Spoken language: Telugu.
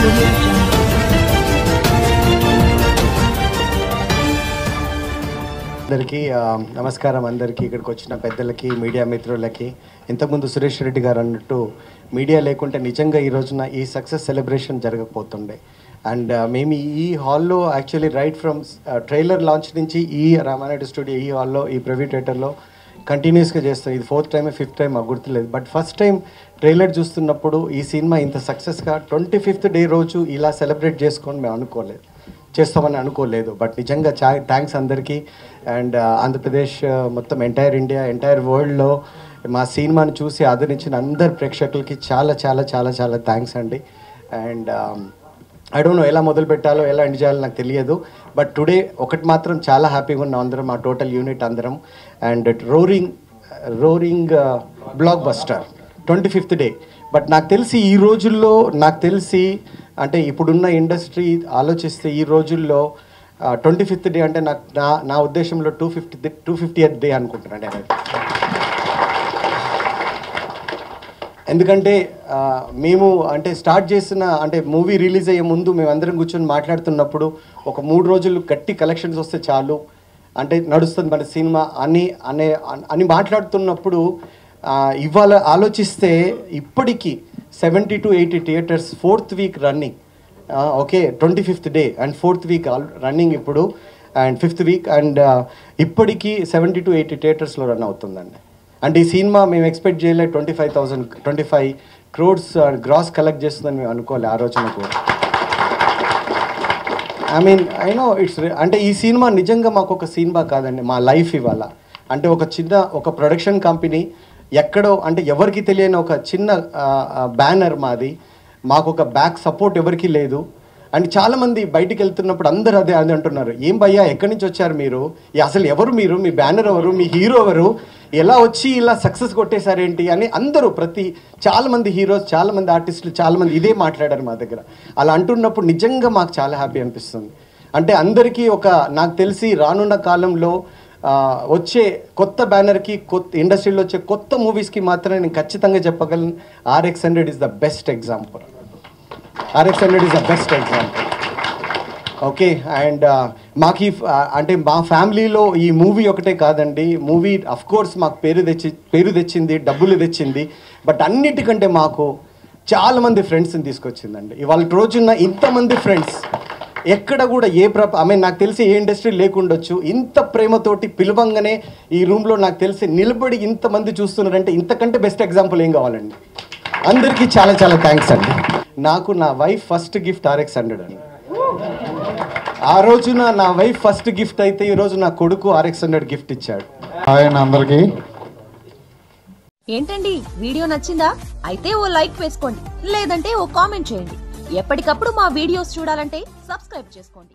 Audio Jungle. అందరికీ నమస్కారం. అందరికీ ఇక్కడికి వచ్చిన పెద్దలకి, మీడియా మిత్రులకి. ఇంతకుముందు సురేష్ రెడ్డి గారు అన్నట్టు మీడియా లేకుంటే నిజంగా ఈ రోజున ఈ సక్సెస్ సెలబ్రేషన్ జరగకపోతుండే. అండ్ మేము ఈ హాల్లో actually right from trailer launch నుంచి ఈ రామానాయుడు స్టూడియో ఈ హాల్లో ఈ ప్రివ్యూ థియేటర్లో కంటిన్యూస్గా చేస్తాం. ఇది 4th టైం 5th టైం మాకు గుర్తులేదు. బట్ ఫస్ట్ టైం ట్రైలర్ చూస్తున్నప్పుడు ఈ సినిమా ఇంత సక్సెస్గా 25th డే రోజు ఇలా సెలబ్రేట్ చేసుకొని మేము చేస్తామని అనుకోలేదు. బట్ నిజంగా థ్యాంక్స్ అందరికీ. అండ్ ఆంధ్రప్రదేశ్ మొత్తం ఎంటైర్ ఇండియా ఎంటైర్ వరల్డ్లో మా సినిమాని చూసి ఆదరించిన అందరు ప్రేక్షకులకి చాలా చాలా చాలా చాలా థ్యాంక్స్ అండి. అండ్ ఐ డోంట్ నో ఎలా మొదలు పెట్టాలో ఎలా ఎండ్ చేయాలో నాకు తెలియదు. బట్ టుడే ఒకటి మాత్రం చాలా హ్యాపీగా ఉన్నాం అందరం, మా టోటల్ యూనిట్ అందరం. And roaring block buster 25th day. But నాకు తెలిసి ఈ రోజుల్లో అంటే ఇప్పుడున్న ఇండస్ట్రీ ఆలోచిస్తే ఈ రోజుల్లో 25th డే అంటే నాకు నా ఉద్దేశంలో 250th డే అనుకుంటున్నాను నేను. ఎందుకంటే మేము అంటే స్టార్ట్ చేసిన అంటే మూవీ రిలీజ్ అయ్యే ముందు మేమందరం కూర్చొని మాట్లాడుతున్నప్పుడు ఒక 3 రోజులు గట్టి కలెక్షన్స్ వస్తే చాలు అంటే నడుస్తుంది మన సినిమా అని మాట్లాడుతున్నప్పుడు ఇవాళ ఆలోచిస్తే ఇప్పటికీ 70 to 80 theatres 4th week running. Okay, 25th day and 4th week running ఇప్పుడు, అండ్ 5th వీక్. అండ్ ఇప్పటికీ 70 to 80 థియేటర్స్లో రన్ అవుతుందండి. అండ్ ఈ సినిమా మేము ఎక్స్పెక్ట్ చేయలేదు 25 crores గ్రాస్ కలెక్ట్ చేస్తుందని మేము అనుకోవాలి ఆ రోజున కూడా. ఐ నో ఇట్స్ అంటే ఈ సినిమా నిజంగా మాకు ఒక సినిమా కాదండి, మా లైఫ్ ఇవాళ. అంటే ఒక ప్రొడక్షన్ కంపెనీ ఎక్కడో అంటే ఎవరికి తెలియని ఒక చిన్న బ్యానర్ మాది, మాకు ఒక బ్యాక్ సపోర్ట్ ఎవరికి లేదు. అండ్ చాలామంది బయటికి వెళ్తున్నప్పుడు అందరూ అదే అంటున్నారు, ఏం భయ్యా ఎక్కడి నుంచి వచ్చారు మీరు, అసలు ఎవరు మీరు, మీ బ్యానర్ ఎవరు, మీ హీరో ఎవరు, ఎలా వచ్చి ఇలా సక్సెస్ కొట్టేశారేంటి అని అందరూ చాలామంది హీరోస్, చాలామంది ఆర్టిస్టులు, చాలామంది ఇదే మాట్లాడారు మా దగ్గర. అలా అంటున్నప్పుడు నిజంగా మాకు చాలా హ్యాపీ అనిపిస్తుంది. అంటే అందరికీ నాకు తెలిసి రానున్న కాలంలో వచ్చే కొత్త బ్యానర్కి ఇండస్ట్రీలో వచ్చే కొత్త మూవీస్కి మాత్రమే నేను ఖచ్చితంగా చెప్పగలను, RX100 is the best example. RX100 is the best example. Okay. And మాకు అంటే మా ఫ్యామిలీలో ఈ మూవీ ఒకటే కాదండి, మూవీ అఫ్కోర్స్ మాకు పేరు తెచ్చింది, డబ్బులు తెచ్చింది. బట్ అన్నిటికంటే మాకు చాలామంది ఫ్రెండ్స్ని తీసుకొచ్చిందండి. ఇవాళ రోజున్న ఇంతమంది ఫ్రెండ్స్ ఎక్కడ కూడా నాకు తెలిసి ఏ ఇండస్ట్రీ లేకుండొచ్చు, ఇంత ప్రేమతోటి పిలవంగానే ఈ రూమ్లో నాకు తెలిసి నిలబడి ఇంతమంది చూస్తున్నారంటే ఇంతకంటే బెస్ట్ ఎగ్జాంపుల్ ఏం కావాలండి. అందరికీ చాలా చాలా థ్యాంక్స్ అండి. నాకు నా వైఫ్ ఫస్ట్ గిఫ్ట్ RX100 అండి. ఆ రోజున నా వైఫ్ ఫస్ట్ గిఫ్ట్ అయితే ఈరోజు నా కొడుకు RX100 గిఫ్ట్ ఇచ్చాడు. అందరికీ ఏంటండి, వీడియో నచ్చిందా? అయితే ఓ లైక్ వేసుకోండి, లేదంటే ఓ కామెంట్ చేయండి. ఎప్పటికప్పుడు మా వీడియోస్ చూడాలంటే సబ్స్క్రైబ్ చేసుకోండి.